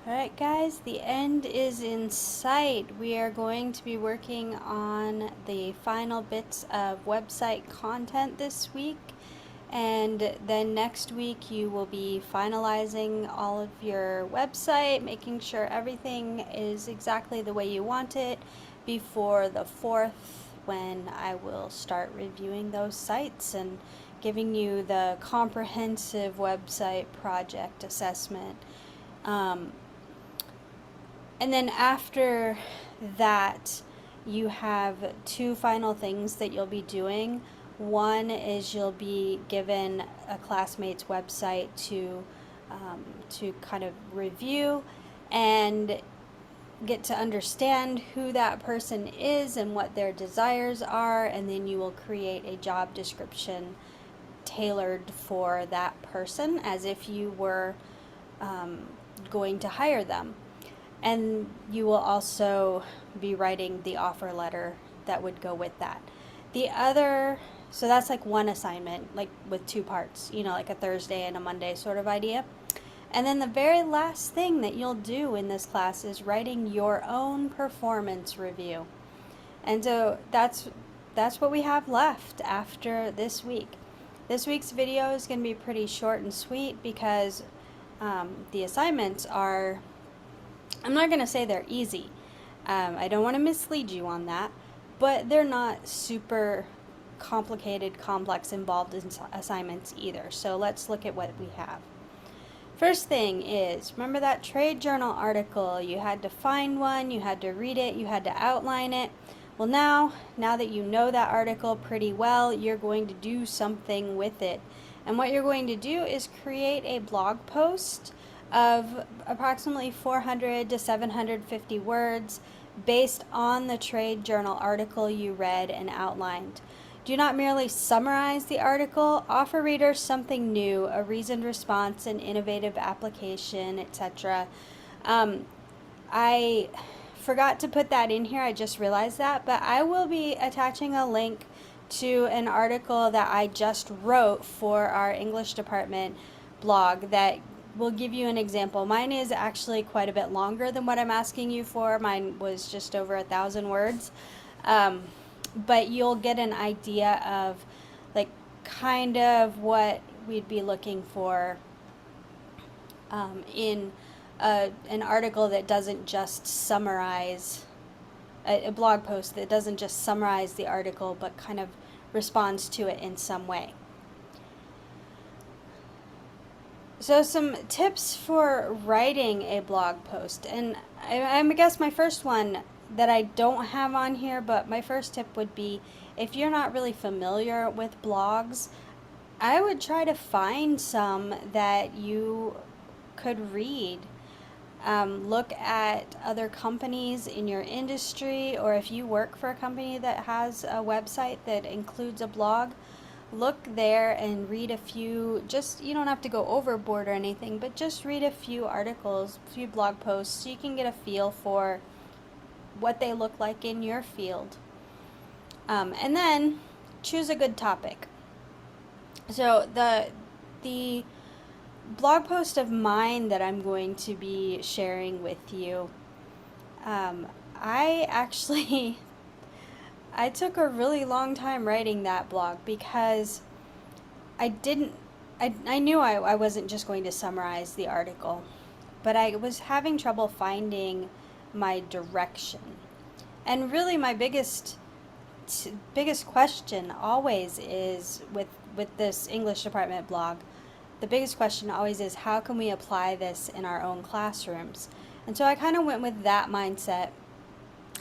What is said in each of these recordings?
Alright guys, the end is in sight. We are going to be working on the final bits of website content this week, and then next week you will be finalizing all of your website, making sure everything is exactly the way you want it before the 4th, when I will start reviewing those sites and giving you the comprehensive website project assessment. And then after that, you have two final things that you'll be doing. One is you'll be given a classmate's website to kind of review and get to understand who that person is and what their desires are, and then you will create a job description tailored for that person as if you were going to hire them. And you will also be writing the offer letter that would go with that. So that's like one assignment, like with two parts, like a Thursday and a Monday sort of idea. And then the very last thing that you'll do in this class is writing your own performance review. And so that's what we have left after this week. This week's video is going to be pretty short and sweet because the assignments are, I'm not going to say they're easy. I don't want to mislead you on that, but they're not super complicated, complex, involved assignments either. So let's look at what we have. First thing is, remember that trade journal article? You had to find one, you had to read it, you had to outline it. Well, now that you know that article pretty well, you're going to do something with it. And what you're going to do is create a blog post of approximately 400 to 750 words based on the trade journal article you read and outlined. Do not merely summarize the article. Offer readers something new, a reasoned response, an innovative application, etc. I forgot to put that in here. I just realized that, but I will be attaching a link to an article that I just wrote for our English department blog that will give you an example. Mine is actually quite a bit longer than what I'm asking you for. Mine was just over 1,000 words. But you'll get an idea of like kind of what we'd be looking for in an article that doesn't just summarize, a blog post that doesn't just summarize the article but kind of responds to it in some way. So some tips for writing a blog post, and I guess my first one that I don't have on here, but my first tip would be, if you're not really familiar with blogs, I would try to find some that you could read. Look at other companies in your industry, or if you work for a company that has a website that includes a blog, look there and read a few. Just, you don't have to go overboard or anything, but just read a few articles, a few blog posts, so you can get a feel for what they look like in your field. And then choose a good topic. So the blog post of mine that I'm going to be sharing with you, I actually I took a really long time writing that blog because I knew I wasn't just going to summarize the article, but I was having trouble finding my direction. And really my biggest question always is with this English department blog, the biggest question always is, how can we apply this in our own classrooms? And so I kind of went with that mindset.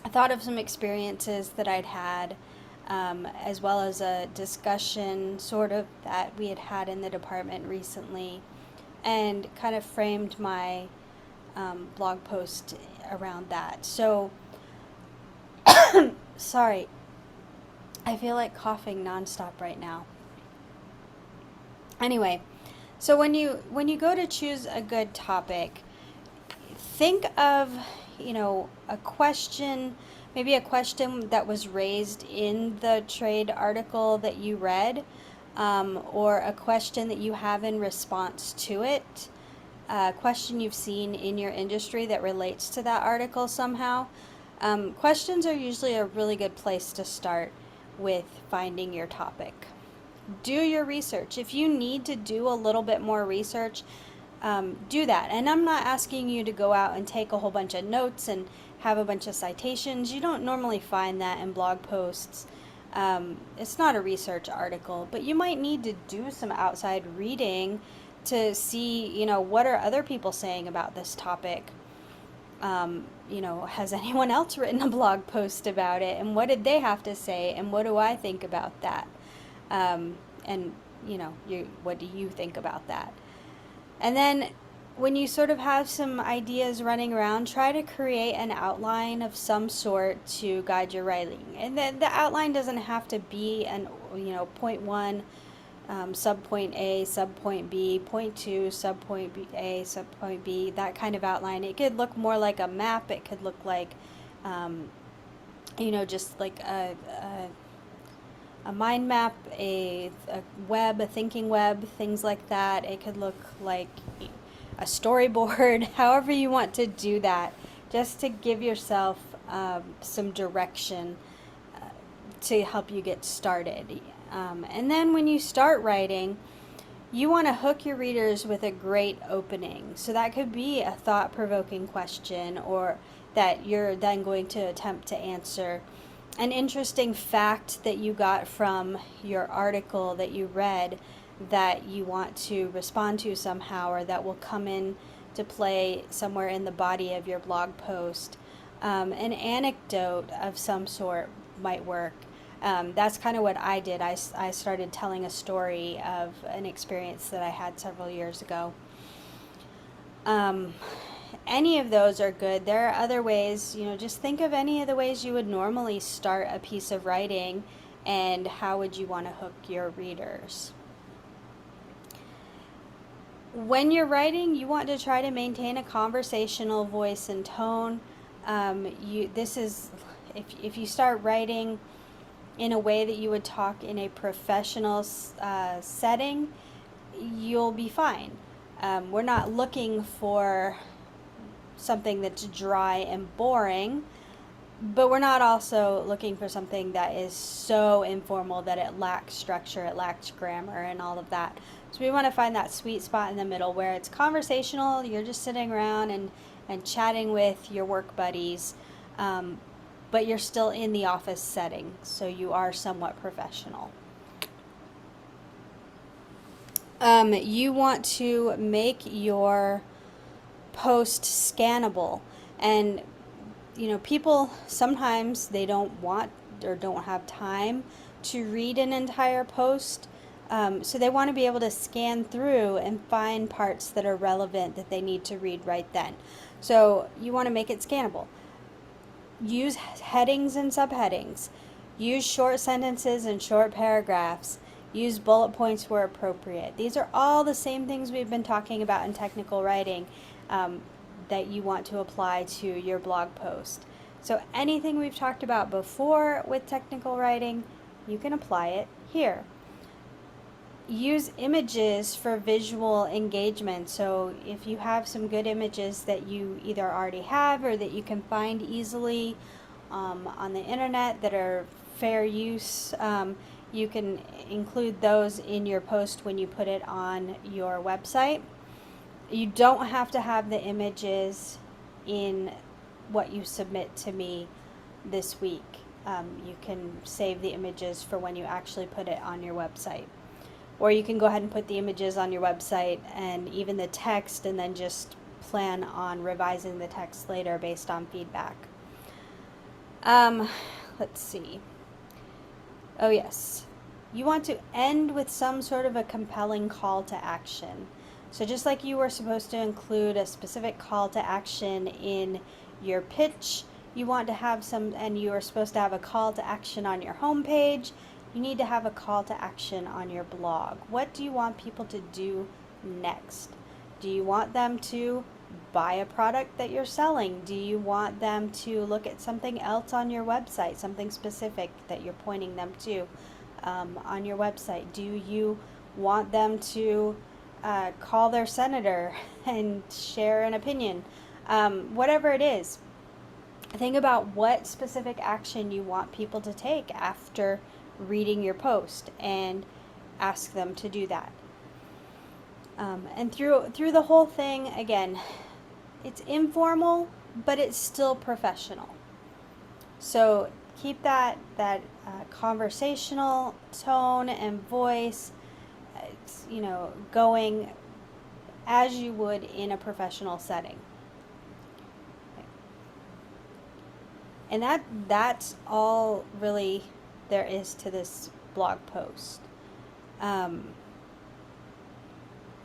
I thought of some experiences that I'd had, as well as a discussion sort of that we had had in the department recently, and kind of framed my blog post around that. So, sorry, I feel like coughing nonstop right now. Anyway, so when you go to choose a good topic, think of, a question, maybe a question that was raised in the trade article that you read, or a question that you have in response to it. question you've seen in your industry that relates to that article somehow. Questions are usually a really good place to start with finding your topic. Do your research. If you need to do a little bit more research, do that. And I'm not asking you to go out and take a whole bunch of notes and have a bunch of citations. You don't normally find that in blog posts. It's not a research article, but you might need to do some outside reading to see, what are other people saying about this topic? Has anyone else written a blog post about it? And what did they have to say? And what do I think about that? And what do you think about that? And then when you sort of have some ideas running around, try to create an outline of some sort to guide your writing. And the outline doesn't have to be point one, sub point A, sub point B, point two, sub point B, A, sub point B, that kind of outline. It could look more like a map. It could look like, just like a mind map, a web, a thinking web, things like that. It could look like a storyboard, however you want to do that, just to give yourself some direction to help you get started. And then when you start writing, you want to hook your readers with a great opening. So that could be a thought-provoking question, or that you're then going to attempt to answer. An interesting fact that you got from your article that you read that you want to respond to somehow, or that will come in to play somewhere in the body of your blog post. An anecdote of some sort might work. That's kind of what I did. I started telling a story of an experience that I had several years ago. Any of those are good. There are other ways, just think of any of the ways you would normally start a piece of writing, and how would you want to hook your readers. When you're writing, you want to try to maintain a conversational voice and tone. If you start writing in a way that you would talk in a professional setting, you'll be fine. We're not looking for something that's dry and boring, but we're not also looking for something that is so informal that it lacks structure, it lacks grammar, and all of that. So we want to find that sweet spot in the middle where it's conversational, you're just sitting around and chatting with your work buddies, but you're still in the office setting, so you are somewhat professional. You want to make your post scannable, and people sometimes they don't want or don't have time to read an entire post, so they want to be able to scan through and find parts that are relevant that they need to read right then. So you want to make it scannable. Use headings and subheadings. Use short sentences and short paragraphs. Use bullet points where appropriate. These are all the same things we've been talking about in technical writing that you want to apply to your blog post. So anything we've talked about before with technical writing, you can apply it here. Use images for visual engagement. So if you have some good images that you either already have or that you can find easily on the internet that are fair use, you can include those in your post when you put it on your website. You don't have to have the images in what you submit to me this week. You can save the images for when you actually put it on your website. Or you can go ahead and put the images on your website and even the text, and then just plan on revising the text later based on feedback. Let's see. Oh yes. You want to end with some sort of a compelling call to action. So just like you were supposed to include a specific call to action in your pitch, you want to have and you are supposed to have a call to action on your homepage, you need to have a call to action on your blog. What do you want people to do next? Do you want them to buy a product that you're selling? Do you want them to look at something else on your website, something specific that you're pointing them to on your website? Do you want them to call their senator and share an opinion. Whatever it is, think about what specific action you want people to take after reading your post and ask them to do that. And through the whole thing, again, it's informal, but it's still professional. So keep that conversational tone and voice, going as you would in a professional setting. And that's all really there is to this blog post.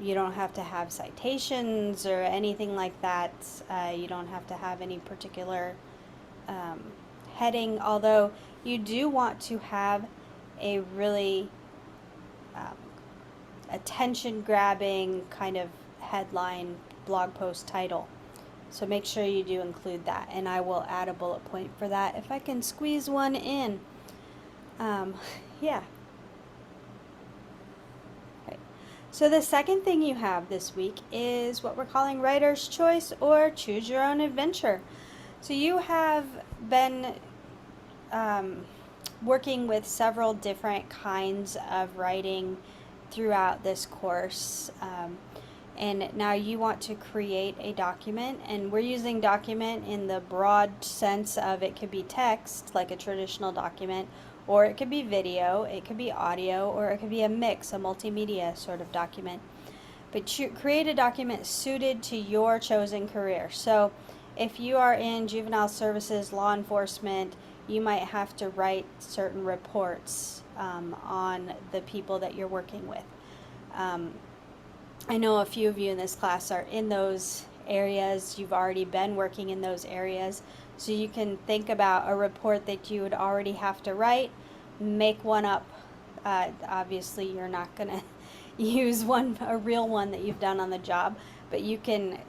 You don't have to have citations or anything like that. You don't have to have any particular heading, although you do want to have a really attention-grabbing kind of headline blog post title. So make sure you do include that, and I will add a bullet point for that if I can squeeze one in. Yeah. So the second thing you have this week is what we're calling Writer's Choice or Choose Your Own Adventure. So you have been working with several different kinds of writing throughout this course, and now you want to create a document, and we're using document in the broad sense of it could be text like a traditional document, or it could be video, it could be audio, or it could be a mix, a multimedia sort of document. But create a document suited to your chosen career. So if you are in juvenile services, law enforcement, you might have to write certain reports on the people that you're working with. I know a few of you in this class are in those areas. You've already been working in those areas. So you can think about a report that you would already have to write, make one up. Obviously, you're not going to use a real one that you've done on the job, but you can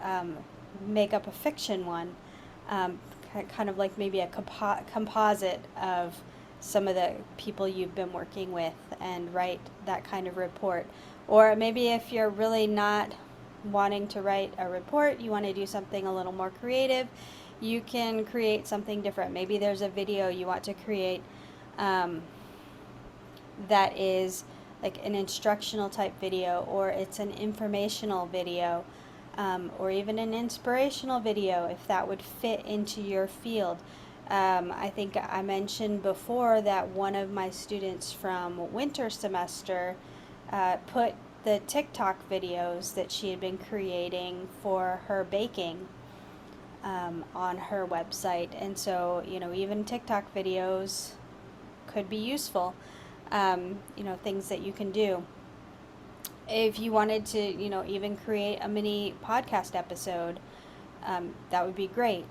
make up a fiction one, kind of like maybe a composite of some of the people you've been working with, and write that kind of report. Or maybe if you're really not wanting to write a report, you want to do something a little more creative, you can create something different. Maybe there's a video you want to create that is like an instructional type video, or it's an informational video, or even an inspirational video if that would fit into your field. I think I mentioned before that one of my students from winter semester put the TikTok videos that she had been creating for her baking on her website. And so, even TikTok videos could be useful, things that you can do. If you wanted to, even create a mini podcast episode, that would be great.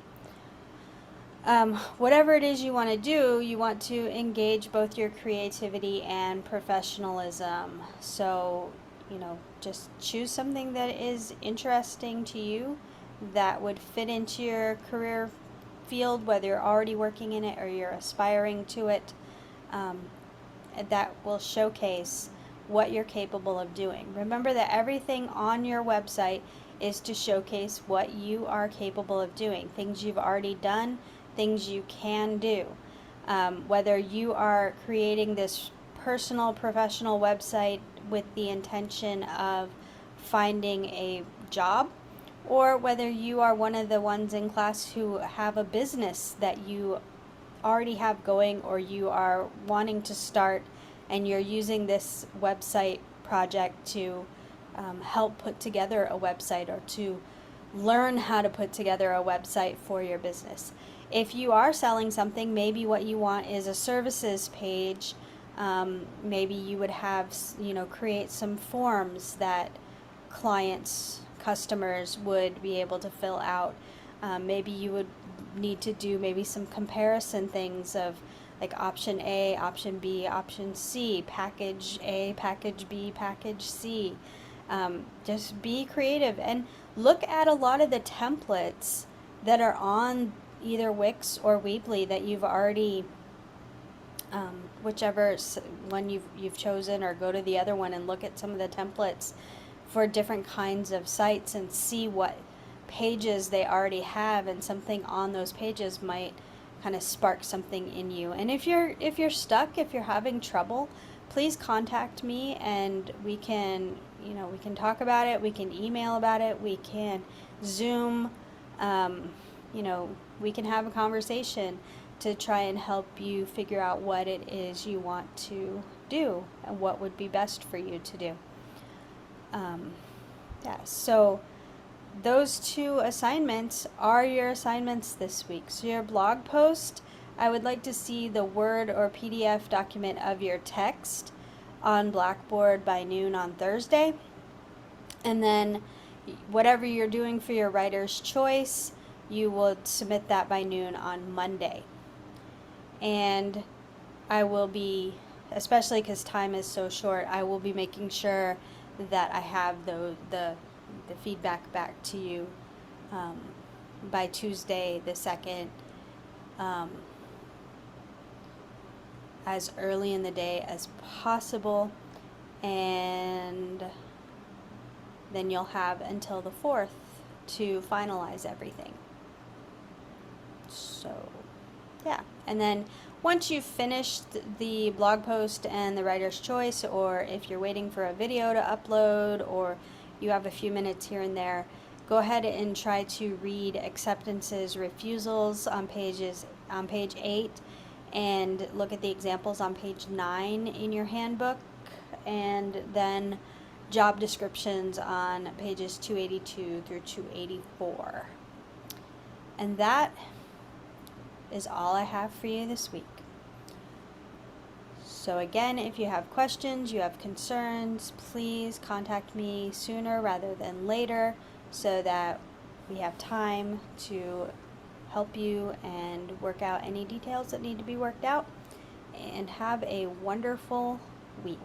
Whatever it is you want to do, you want to engage both your creativity and professionalism. So, just choose something that is interesting to you, that would fit into your career field, whether you're already working in it or you're aspiring to it, that will showcase what you're capable of doing. Remember that everything on your website is to showcase what you are capable of doing, things you've already done, things you can do. Whether you are creating this personal, professional website with the intention of finding a job, or whether you are one of the ones in class who have a business that you already have going, or you are wanting to start and you're using this website project to help put together a website, or to learn how to put together a website for your business. If you are selling something, maybe what you want is a services page. Maybe you would have, create some forms that customers would be able to fill out. Maybe you would need to do maybe some comparison things of like option A, option B, option C, package A, package B, package C. Just be creative and look at a lot of the templates that are on either Wix or Weebly that you've already, whichever one you've chosen, or go to the other one and look at some of the templates for different kinds of sites and see what pages they already have, and something on those pages might kind of spark something in you. And if you're stuck, if you're having trouble, please contact me and we can, we can talk about it, we can email about it, we can Zoom, we can have a conversation to try and help you figure out what it is you want to do and what would be best for you to do. So those 2 assignments are your assignments this week. So your blog post, I would like to see the Word or PDF document of your text on Blackboard by noon on Thursday. And then whatever you're doing for your writer's choice, you will submit that by noon on Monday. And I will be, especially because time is so short, I will be making sure that I have the feedback back to you by Tuesday the 2nd, as early in the day as possible, and then you'll have until the 4th to finalize everything. So yeah, and then once you've finished the blog post and the writer's choice, or if you're waiting for a video to upload, or you have a few minutes here and there, go ahead and try to read acceptances, refusals on page 8, and look at the examples on page 9 in your handbook, and then job descriptions on pages 282 through 284. And that is all I have for you this week. So again, if you have questions, you have concerns, please contact me sooner rather than later so that we have time to help you and work out any details that need to be worked out. And have a wonderful week.